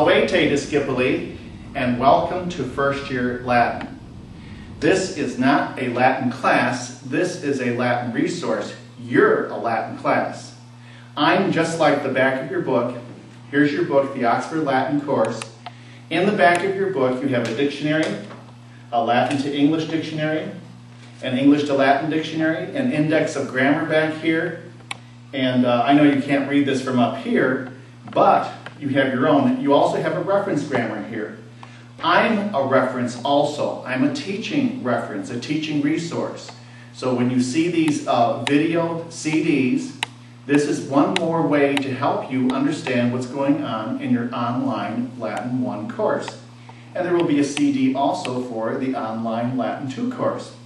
Salvete discipuli, and welcome to first year Latin. This is not a Latin class, this is a Latin resource. You're a Latin class. I'm just like the back of your book. Here's your book, the Oxford Latin Course. In the back of your book you have a dictionary, a Latin to English dictionary, an English to Latin dictionary, an index of grammar back here, and I know you can't read this from up here, but you have your own. You also have a reference grammar here. I'm a reference also. I'm a teaching reference, a teaching resource. So when you see these video CDs, this is one more way to help you understand what's going on in your online Latin 1 course. And there will be a CD also for the online Latin 2 course.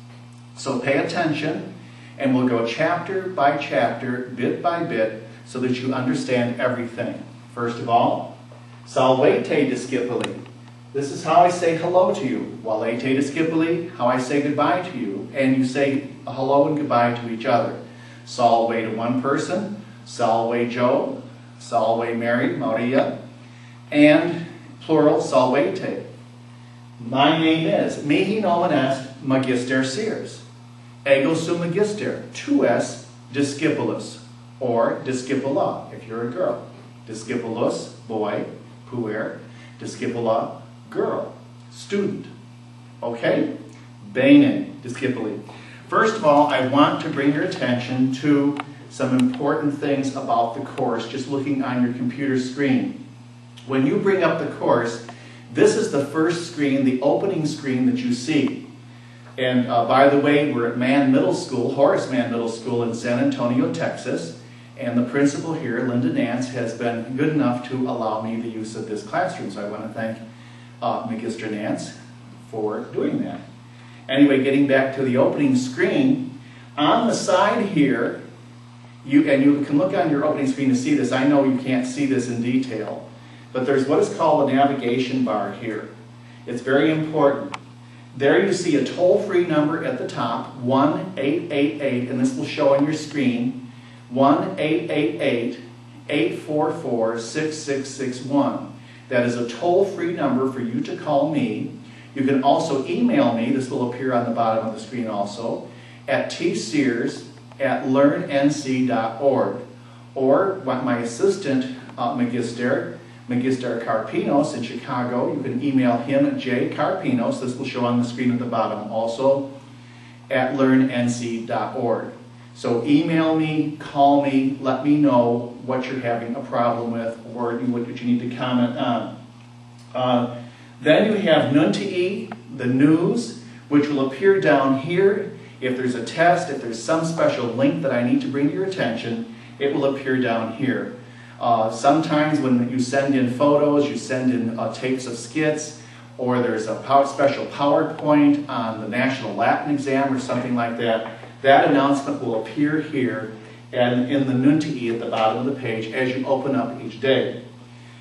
So pay attention, and we'll go chapter by chapter, bit by bit, so that you understand everything. First of all, salvete discipuli. This is how I say hello to you. Valete discipuli, how I say goodbye to you. And you say hello and goodbye to each other. Salve to one person, salve Joe, salve Mary, Maria, and plural salvete. My name is, mihi nomen est Magister Sears. Ego sum magister, tu es discipulus, or discipula, if you're a girl. Discipulus, boy, puer, discipula, girl, student. Okay? Bene, discipuli. First of all, I want to bring your attention to some important things about the course, just looking on your computer screen. When you bring up the course, this is the first screen, the opening screen that you see. And by the way, we're at Mann Middle School, Horace Mann Middle School in San Antonio, Texas. And the principal here, Linda Nance, has been good enough to allow me the use of this classroom. So I want to thank Magister Nance for doing that. Anyway, getting back to the opening screen, on the side here, you can look on your opening screen to see this. I know you can't see this in detail, but there's what is called a navigation bar here. It's very important. There you see a toll-free number at the top, 1-888, and this will show on your screen, 1-888-844-6661. That is a toll-free number for you to call me. You can also email me, this will appear on the bottom of the screen also, at tsears@learnnc.org. Or my assistant, Magister Carpinos in Chicago, you can email him at jcarpinos, this will show on the screen at the bottom also, at learnnc.org. So email me, call me, let me know what you're having a problem with or what you need to comment on. Then you have Nuntii, the news, which will appear down here. If there's a test, if there's some special link that I need to bring to your attention, it will appear down here. Sometimes when you send in photos, you send in tapes of skits, or there's a special PowerPoint on the National Latin exam or something like that, that announcement will appear here and in the Nuntii at the bottom of the page as you open up each day.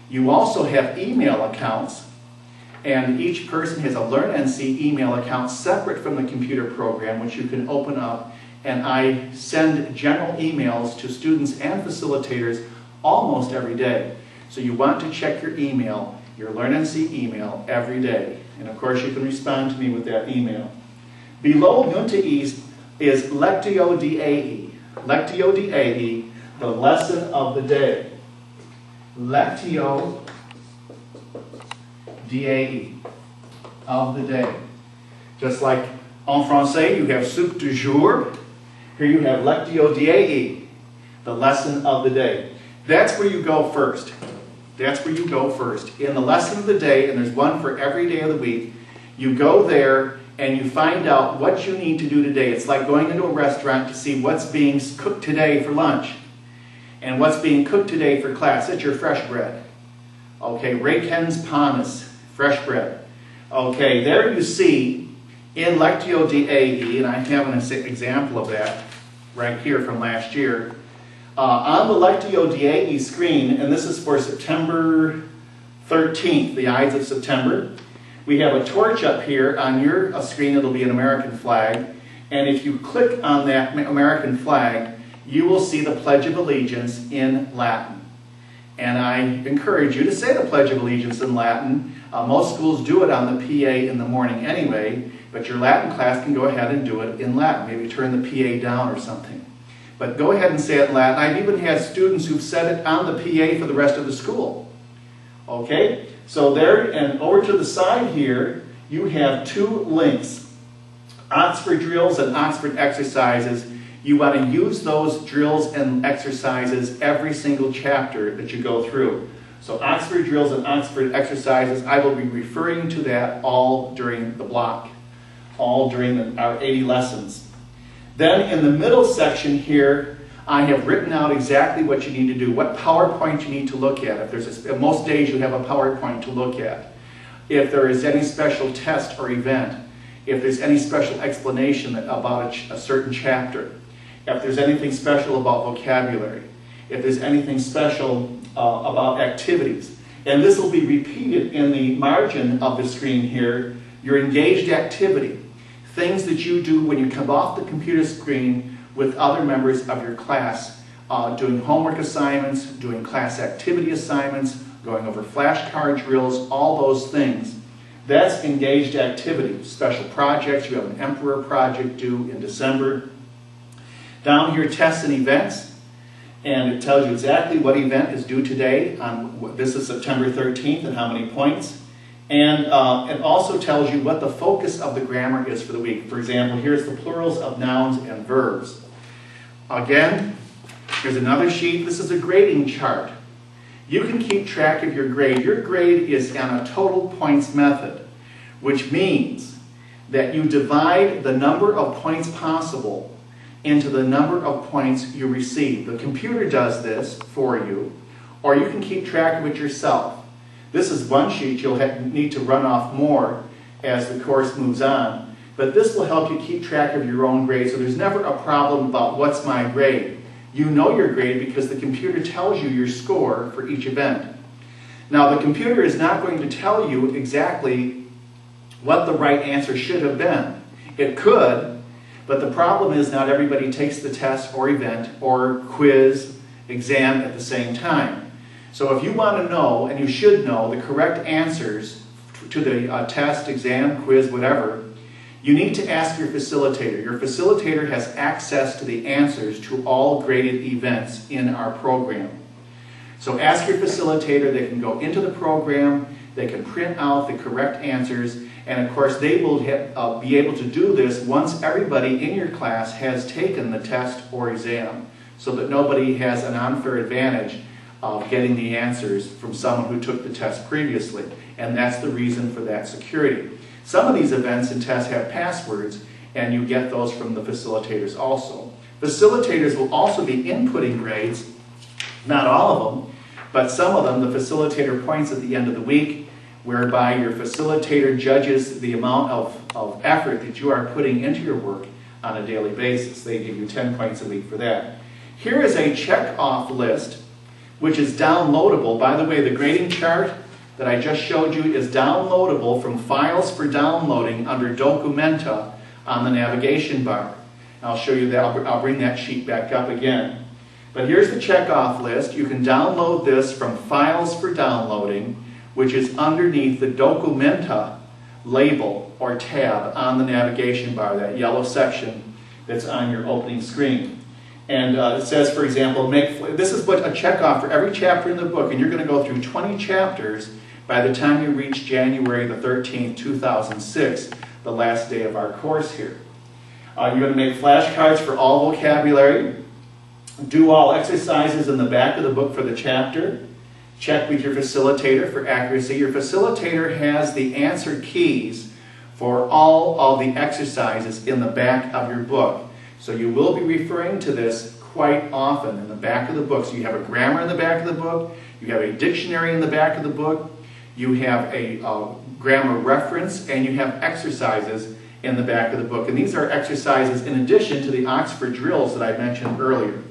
You also have email accounts, and each person has a LearnNC email account separate from the computer program, which you can open up, and I send general emails to students and facilitators almost every day. So you want to check your email, your LearnNC email, every day. And of course you can respond to me with that email. Below Nuntiis is Lectio Dei. Lectio Dei, the lesson of the day. Lectio Dei, of the day. Just like en français you have soup du jour, here you have Lectio Dei, the lesson of the day. That's where you go first. That's where you go first. In the lesson of the day, and there's one for every day of the week, you go there and you find out what you need to do today. It's like going into a restaurant to see what's being cooked today for lunch and what's being cooked today for class. It's your fresh bread. Okay, Reikens Panis, fresh bread. Okay, there you see in Lectio Dei, and I have an example of that right here from last year. On the Lectio Dei screen, and this is for September 13th, the Ides of September, we have a torch up here on your screen. It'll be an American flag, and if you click on that American flag, you will see the Pledge of Allegiance in Latin. And I encourage you to say the Pledge of Allegiance in Latin. Most schools do it on the PA in the morning anyway, but your Latin class can go ahead and do it in Latin. Maybe turn the PA down or something. But go ahead and say it in Latin. I've even had students who've said it on the PA for the rest of the school. Okay? So there, and over to the side here, you have two links. Oxford drills and Oxford exercises. You want to use those drills and exercises every single chapter that you go through. So Oxford drills and Oxford exercises, I will be referring to that all during the block, all during our 80 lessons. Then in the middle section here, I have written out exactly what you need to do, what PowerPoint you need to look at. If there's most days you have a PowerPoint to look at. If there is any special test or event, if there's any special explanation about a certain chapter, if there's anything special about vocabulary, if there's anything special about activities. And this will be repeated in the margin of the screen here, your engaged activity. Things that you do when you come off the computer screen with other members of your class, doing homework assignments, doing class activity assignments, going over flashcard drills, all those things. That's engaged activity. Special projects, you have an Emperor project due in December. Down here, tests and events, and it tells you exactly what event is due today. This is September 13th and how many points. And it also tells you what the focus of the grammar is for the week. For example, here's the plurals of nouns and verbs. Again, here's another sheet. This is a grading chart. You can keep track of your grade. Your grade is on a total points method, which means that you divide the number of points possible into the number of points you receive. The computer does this for you, or you can keep track of it yourself. This is one sheet you'll need to run off more as the course moves on, but this will help you keep track of your own grade, so there's never a problem about what's my grade. You know your grade because the computer tells you your score for each event. Now, the computer is not going to tell you exactly what the right answer should have been. It could, but the problem is not everybody takes the test or event or quiz, exam at the same time. So if you want to know, and you should know, the correct answers to the test, exam, quiz, whatever, you need to ask your facilitator. Your facilitator has access to the answers to all graded events in our program. So ask your facilitator. They can go into the program, they can print out the correct answers, and of course they will be able to do this once everybody in your class has taken the test or exam, so that nobody has an unfair advantage of getting the answers from someone who took the test previously. And that's the reason for that security. Some of these events and tests have passwords, and you get those from the facilitators also. Facilitators will also be inputting grades, not all of them, but some of them the facilitator points at the end of the week, whereby your facilitator judges the amount of effort that you are putting into your work on a daily basis. They give you 10 points a week for that. Here is a check-off list, which is downloadable. By the way, the grading chart that I just showed you is downloadable from Files for Downloading under Documenta on the navigation bar. I'll show you that. I'll bring that sheet back up again. But here's the checkoff list. You can download this from Files for Downloading, which is underneath the Documenta label or tab on the navigation bar, that yellow section that's on your opening screen. And it says, for example, this is what a checkoff for every chapter in the book, and you're going to go through 20 chapters by the time you reach January the 13th, 2006, the last day of our course here. You're going to make flashcards for all vocabulary, do all exercises in the back of the book for the chapter, check with your facilitator for accuracy. Your facilitator has the answer keys for all of the exercises in the back of your book. So you will be referring to this quite often in the back of the book. So you have a grammar in the back of the book, you have a dictionary in the back of the book, you have a grammar reference, and you have exercises in the back of the book. And these are exercises in addition to the Oxford drills that I mentioned earlier.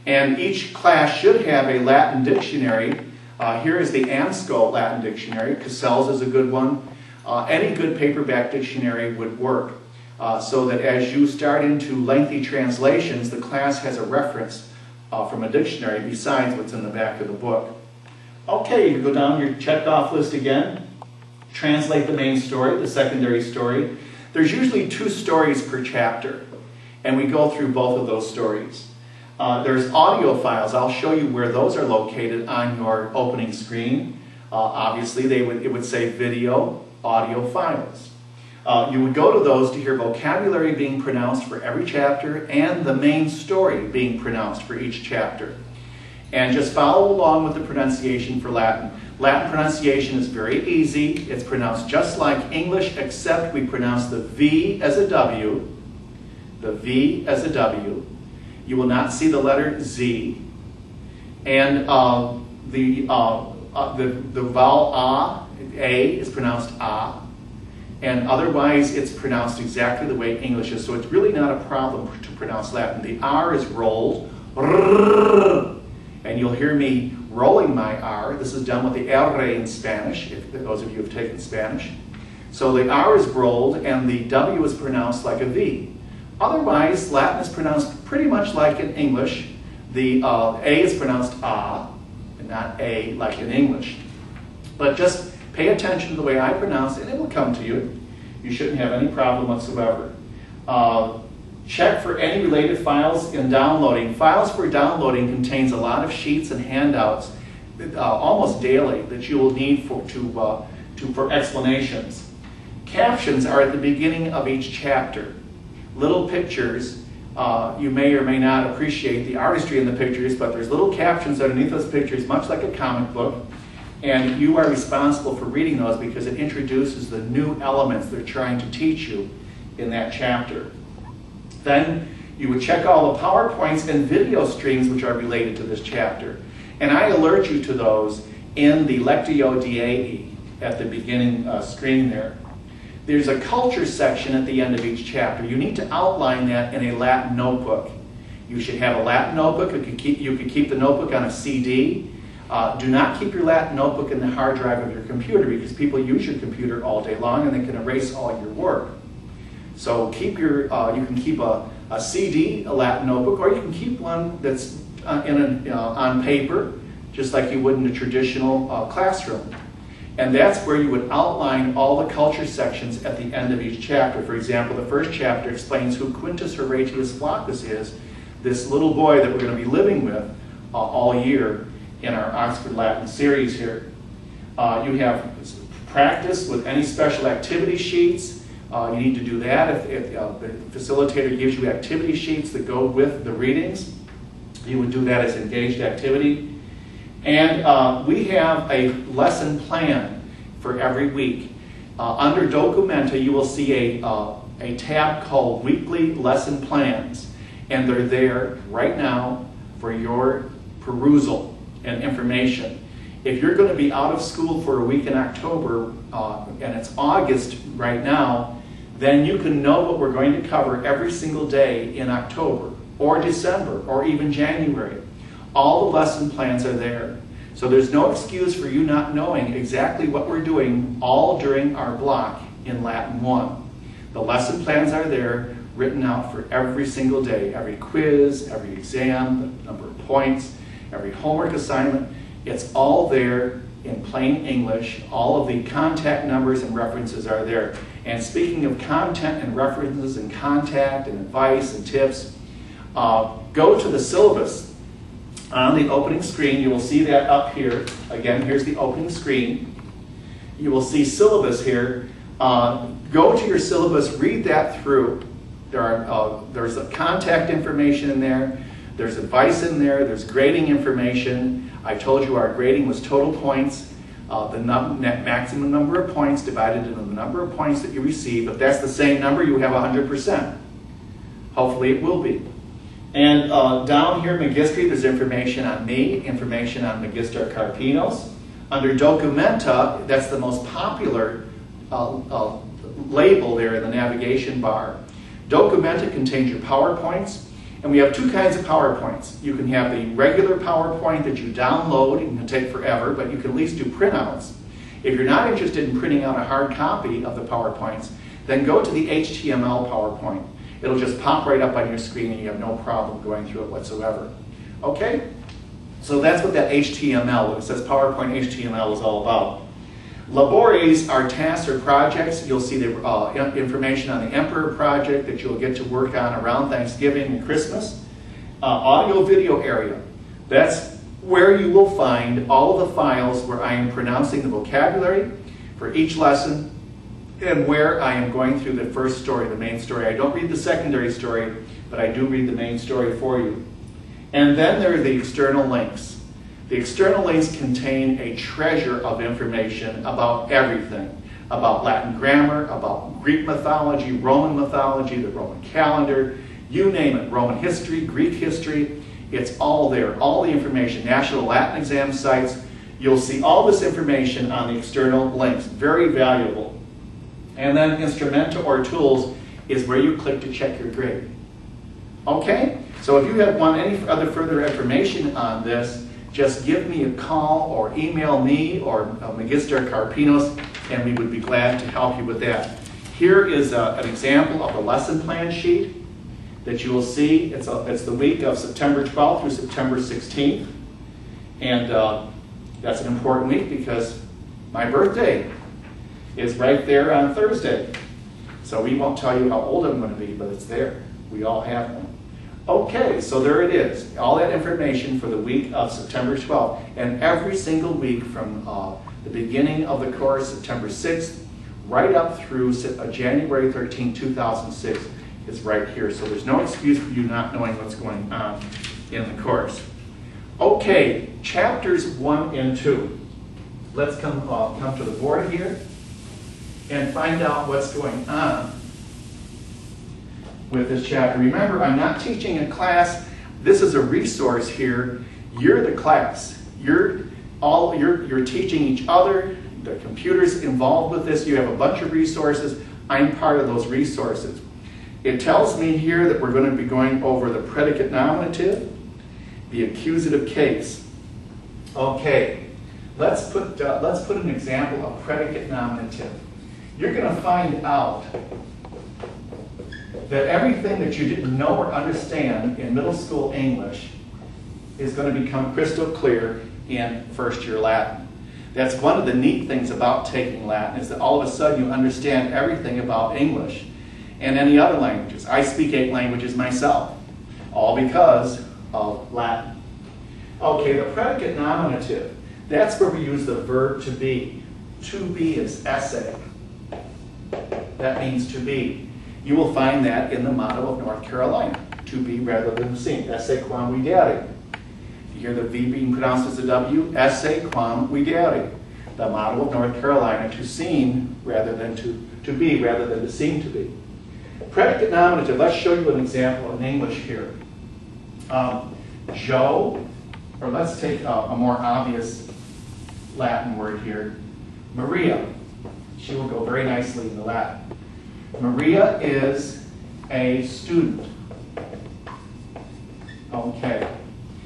And each class should have a Latin dictionary. Here is the AMSCO Latin dictionary. Cassell's is a good one. Any good paperback dictionary would work. So that as you start into lengthy translations, the class has a reference from a dictionary besides what's in the back of the book. Okay, you go down your checked off list again, translate the main story, the secondary story. There's usually 2 stories per chapter, and we go through both of those stories. There's audio files. I'll show you where those are located on your opening screen. Obviously, it would say video, audio files. You would go to those to hear vocabulary being pronounced for every chapter and the main story being pronounced for each chapter. And just follow along with the pronunciation for Latin. Latin pronunciation is very easy. It's pronounced just like English, except we pronounce the V as a W. The V as a W. You will not see the letter Z. And the vowel A is pronounced A. And otherwise, it's pronounced exactly the way English is. So it's really not a problem to pronounce Latin. The R is rolled. And you'll hear me rolling my R. This is done with the R in Spanish, if those of you have taken Spanish. So the R is rolled, and the W is pronounced like a V. Otherwise, Latin is pronounced pretty much like in English. The A is pronounced A, and not A like in English. But just pay attention to the way I pronounce it, and it will come to you. You shouldn't have any problem whatsoever. Check for any related files in downloading. Files for downloading contains a lot of sheets and handouts almost daily that you will need for explanations. Captions are at the beginning of each chapter. Little pictures, you may or may not appreciate the artistry in the pictures, but there's little captions underneath those pictures, much like a comic book. And you are responsible for reading those because it introduces the new elements they're trying to teach you in that chapter. Then you would check all the PowerPoints and video streams which are related to this chapter. And I alert you to those in the Lectio Dei at the beginning screen there. There's a culture section at the end of each chapter. You need to outline that in a Latin notebook. You should have a Latin notebook. You could keep the notebook on a CD. Do not keep your Latin notebook in the hard drive of your computer because people use your computer all day long and they can erase all your work. So keep you can keep a CD, a Latin notebook, or you can keep one that's on paper, just like you would in a traditional classroom. And that's where you would outline all the culture sections at the end of each chapter. For example, the first chapter explains who Quintus Horatius Flaccus is, this little boy that we're going to be living with all year in our Oxford Latin series here. You have practice with any special activity sheets. You need to do that if the facilitator gives you activity sheets that go with the readings. You would do that as engaged activity. And we have a lesson plan for every week. Under Documenta, you will see a tab called Weekly Lesson Plans. And they're there right now for your perusal and information. If you're going to be out of school for a week in October, and it's August right now, then you can know what we're going to cover every single day in October, or December, or even January. All the lesson plans are there. So there's no excuse for you not knowing exactly what we're doing all during our block in Latin 1. The lesson plans are there, written out for every single day. Every quiz, every exam, the number of points, every homework assignment. It's all there in plain English. All of the contact numbers and references are there. And speaking of content and references and contact and advice and tips, go to the syllabus. On the opening screen, you will see that up here. Again, here's the opening screen. You will see syllabus here. Go to your syllabus, read that through. There's a contact information in there. There's advice in there. There's grading information. I told you our grading was total points. The maximum number of points divided into the number of points that you receive. If that's the same number, you have 100%. Hopefully it will be. And down here, Magistri, there's information on me, information on Magister Carpinos. Under Documenta, that's the most popular label there in the navigation bar. Documenta contains your PowerPoints. And we have 2 kinds of PowerPoints. You can have the regular PowerPoint that you download. It can take forever, but you can at least do printouts. If you're not interested in printing out a hard copy of the PowerPoints, then go to the HTML PowerPoint. It'll just pop right up on your screen and you have no problem going through it whatsoever. Okay? So that's what that HTML, when it says PowerPoint HTML, is all about. Labores are tasks or projects. You'll see the information on the Emperor project that you'll get to work on around Thanksgiving and Christmas. Audio video area. That's where you will find all of the files where I am pronouncing the vocabulary for each lesson and where I am going through the first story, the main story. I don't read the secondary story, but I do read the main story for you. And then there are the external links. The external links contain a treasure of information about everything. About Latin grammar, about Greek mythology, Roman mythology, the Roman calendar, you name it, Roman history, Greek history. It's all there, all the information. National Latin exam sites. You'll see all this information on the external links. Very valuable. And then Instrumenta or Tools is where you click to check your grade. Okay? So if you want any other further information on this, just give me a call or email me or Magister Carpinos, and we would be glad to help you with that. Here is an example of the lesson plan sheet that you will see. It's the week of September 12th through September 16th. And that's an important week because my birthday is right there on Thursday. So we won't tell you how old I'm going to be, but it's there. We all have one. Okay, so there it is. All that information for the week of September 12th. And every single week from the beginning of the course, September 6th, right up through January 13, 2006, is right here. So there's no excuse for you not knowing what's going on in the course. Okay, chapters 1 and 2. Let's come to the board here and find out what's going on with this chapter. Remember, I'm not teaching a class. This is a resource here. You're the class. You're teaching each other. The computer's involved with this. You have a bunch of resources. I'm part of those resources. It tells me here that we're going to be going over the predicate nominative, the accusative case. Okay, let's put an example of predicate nominative. You're going to find out that everything that you didn't know or understand in middle school English is going to become crystal clear in first year Latin. That's one of the neat things about taking Latin, is that all of a sudden you understand everything about English and any other languages. I speak 8 languages myself, all because of Latin. Okay, the predicate nominative, that's where we use the verb to be. To be is esse. That means to be. You will find that in the motto of North Carolina. To be rather than seen. Esse quam videare. You hear the V being pronounced as a W? Esse quam videare. The motto of North Carolina, to seem rather than to be rather than to seem to be. Predicate nominative, let's show you an example in English here. Joe, or let's take a more obvious Latin word here. Maria. She will go very nicely in the Latin. Maria is a student. Okay.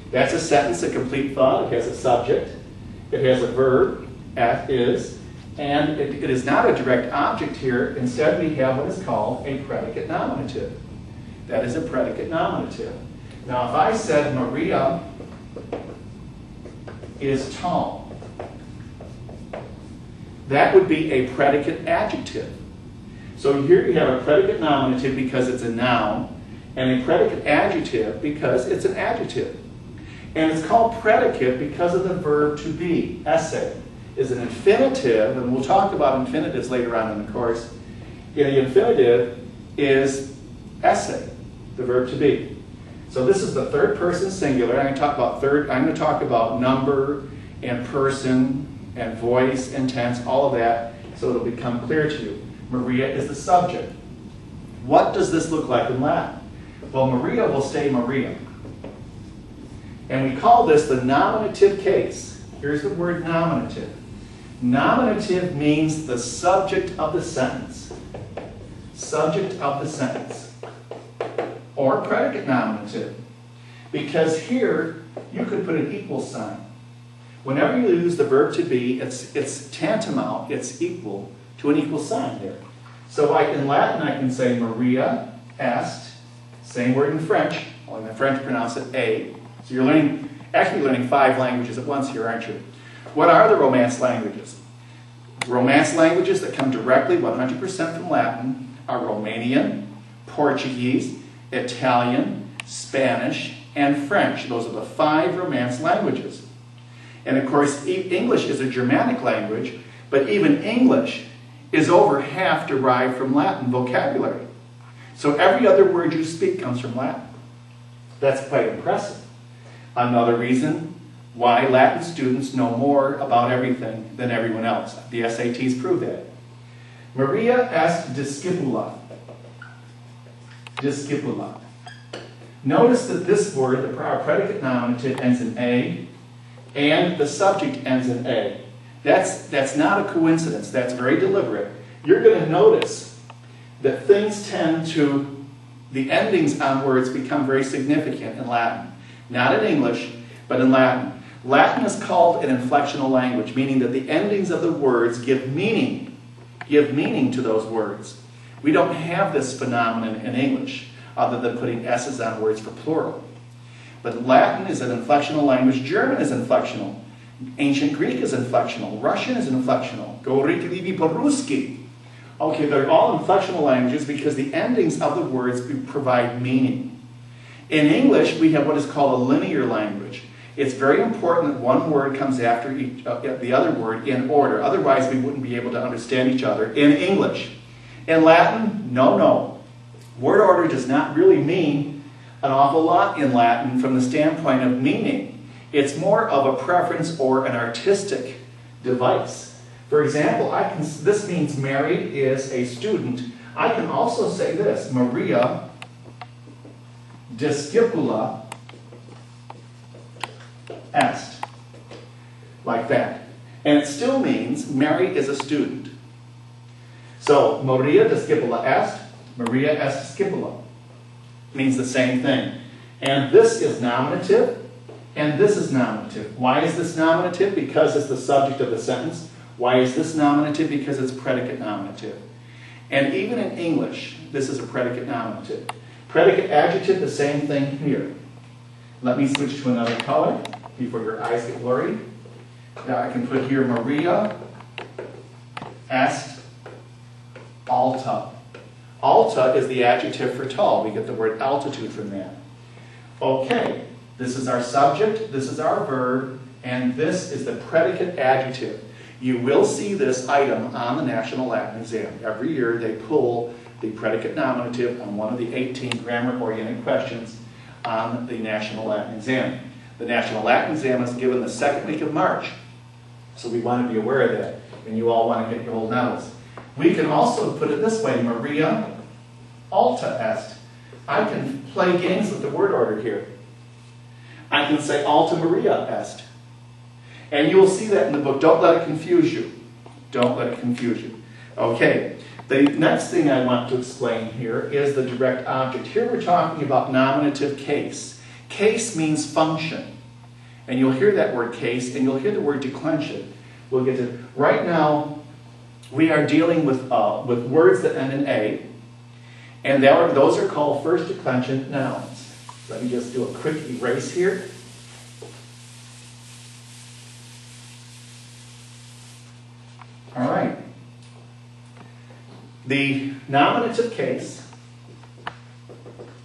That's a sentence, a complete thought. It has a subject. It has a verb, at is, and it is not a direct object here. Instead, we have what is called a predicate nominative. That is a predicate nominative. Now, if I said Maria is tall, that would be a predicate adjective. So here you have a predicate nominative because it's a noun, and a predicate adjective because it's an adjective. And it's called predicate because of the verb to be. Esse is an infinitive, and we'll talk about infinitives later on in the course. And the infinitive is esse, the verb to be. So this is the third person singular. I'm going to talk about number and person and voice and tense, all of that, so it'll become clear to you. Maria is the subject. What does this look like in Latin? Well, Maria will stay Maria. And we call this the nominative case. Here's the word nominative. Nominative means the subject of the sentence. Subject of the sentence. Or predicate nominative. Because here, you could put an equal sign. Whenever you use the verb to be, it's tantamount, it's equal to an equal sign there. So in Latin, I can say Maria est, same word in French, only the French pronounce it a. So you're learning Actually, you're learning 5 languages at once here, aren't you? What are the Romance languages? Romance languages that come directly 100% from Latin are Romanian, Portuguese, Italian, Spanish, and French. Those are the 5 Romance languages. And of course, English is a Germanic language, but even English is over half derived from Latin vocabulary. So every other word you speak comes from Latin. That's quite impressive. Another reason why Latin students know more about everything than everyone else. The SATs prove that. Maria est discipula. Discipula. Notice that this word, the predicate nominative, ends in A, and the subject ends in A. That's not a coincidence. That's very deliberate. You're going to notice that things tend to, the endings on words become very significant in Latin. Not in English, but in Latin. Latin is called an inflectional language, meaning that the endings of the words give meaning to those words. We don't have this phenomenon in English, other than putting S's on words for plural. But Latin is an inflectional language. German is inflectional. Ancient Greek is inflectional. Russian is inflectional. Goriki libi po-ruski. Okay, they're all inflectional languages because the endings of the words provide meaning. In English, we have what is called a linear language. It's very important that one word comes after the other word in order. Otherwise, we wouldn't be able to understand each other in English. In Latin, no. Word order does not really mean an awful lot in Latin from the standpoint of meaning. It's more of a preference or an artistic device. For example, this means Mary is a student. I can also say this, Maria discipula est, like that. And it still means Mary is a student. So, Maria discipula est, Maria est discipula. Means the same thing. And this is nominative, and this is nominative. Why is this nominative? Because it's the subject of the sentence. Why is this nominative? Because it's predicate nominative. And even in English, this is a predicate nominative. Predicate adjective, the same thing here. Let me switch to another color before your eyes get blurry. Now I can put here Maria est alta. Alta is the adjective for tall. We get the word altitude from that. Okay, this is our subject, this is our verb, and this is the predicate adjective. You will see this item on the National Latin Exam. Every year they pull the predicate nominative on one of the 18 grammar-oriented questions on the National Latin Exam. The National Latin Exam is given the second week of March, so we want to be aware of that, and you all want to get your old medals. We can also put it this way, Maria alta est. I can play games with the word order here. I can say alta Maria est. And you will see that in the book. Don't let it confuse you. Don't let it confuse you. Okay, the next thing I want to explain here is the direct object. Here we're talking about nominative case. Case means function. And you'll hear that word case, and you'll hear the word declension. We'll get to right now. We are dealing with words that end in A, and those are called first declension nouns. Let me just do a quick erase here. All right. The nominative case,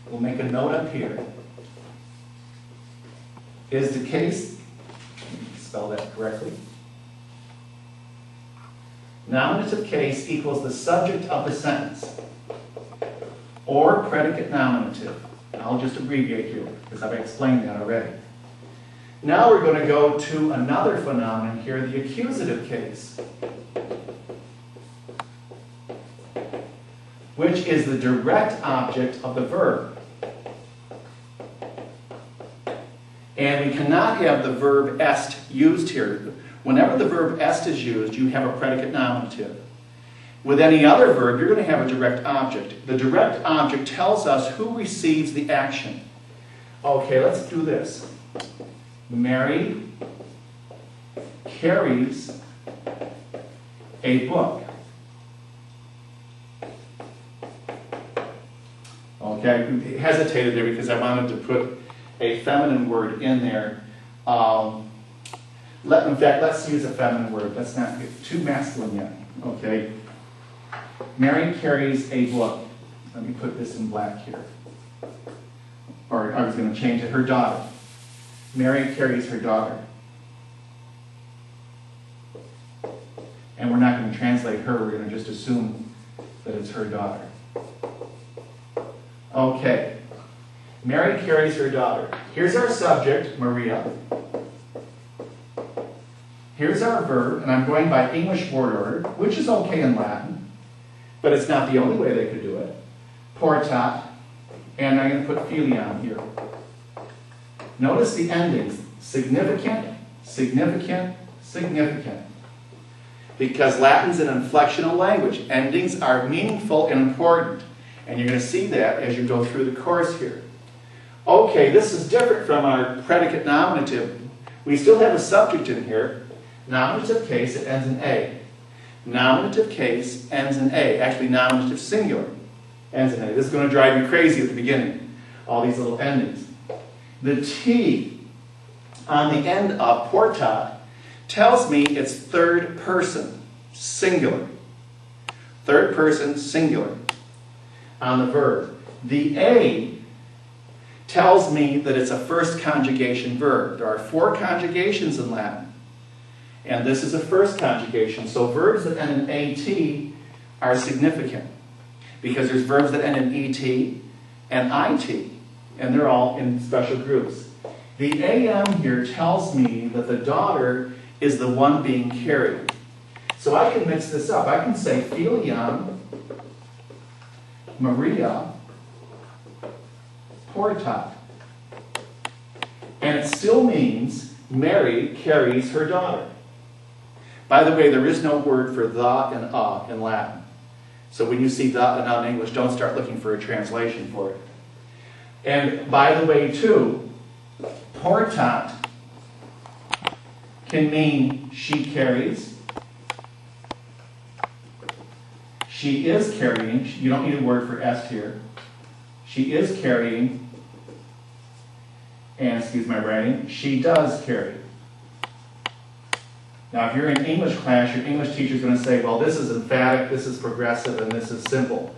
we'll make a note up here, is the case, let me spell that correctly. Nominative case equals the subject of the sentence, or predicate nominative. I'll just abbreviate here, because I've explained that already. Now we're going to go to another phenomenon here, the accusative case, which is the direct object of the verb. And we cannot have the verb est used here. Whenever the verb est is used, you have a predicate nominative. With any other verb, you're going to have a direct object. The direct object tells us who receives the action. Okay, let's do this. Mary carries a book. Okay, I hesitated there because I wanted to put a feminine word in there In fact, let's use a feminine word. Let's not get too masculine yet. Okay. Mary carries a book. Let me put this in black here. Or I was going to change it. Her daughter. Mary carries her daughter. And we're not going to translate her. We're going to just assume that it's her daughter. Okay. Mary carries her daughter. Here's our subject, Maria. Here's our verb, and I'm going by English word order, which is okay in Latin, but it's not the only way they could do it. Portat, and I'm going to put filiam here. Notice the endings. Significant, significant, significant. Because Latin's an inflectional language. Endings are meaningful and important. And you're going to see that as you go through the course here. Okay, this is different from our predicate nominative. We still have a subject in here. Nominative case, it ends in A. Nominative case ends in A. Actually, nominative singular ends in A. This is going to drive you crazy at the beginning. All these little endings. The T on the end of portat tells me it's third person, singular. Third person, singular on the verb. The A tells me that it's a first conjugation verb. There are 4 conjugations in Latin. And this is a first conjugation. So verbs that end in AT are significant. Because there's verbs that end in ET and IT. And they're all in special groups. The AM here tells me that the daughter is the one being carried. So I can mix this up. I can say filiam Maria portat. And it still means Mary carries her daughter. By the way, there is no word for the and in Latin. So when you see the and in English, don't start looking for a translation for it. And by the way, too, portat can mean she carries. She is carrying. You don't need a word for est here. She is carrying. And, excuse my writing, she does carry. Now, if you're in English class, your English teacher is going to say, well, this is emphatic, this is progressive, and this is simple.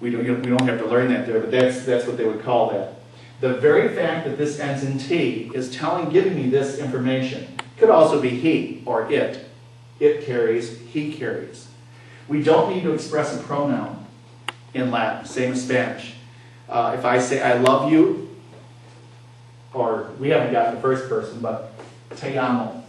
We don't have to learn that there, but that's what they would call that. The very fact that this ends in T is giving me this information. It could also be he or it. It carries, he carries. We don't need to express a pronoun in Latin, same as Spanish. If I say I love you, or we haven't gotten the first person, but te amo.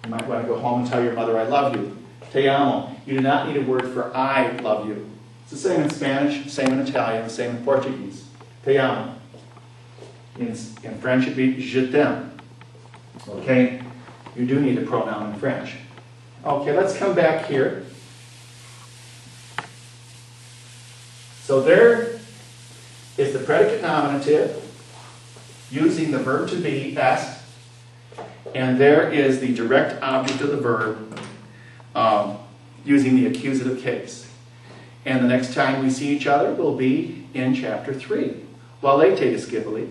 You might want to go home and tell your mother, I love you. Te amo. You do not need a word for I love you. It's the same in Spanish, same in Italian, same in Portuguese. Te amo. In French, it'd be je t'aime. Okay? You do need a pronoun in French. Okay, let's come back here. So there is the predicate nominative using the verb to be, est. And there is the direct object of the verb using the accusative case. And the next time we see each other will be in chapter 3. Valete discipuli.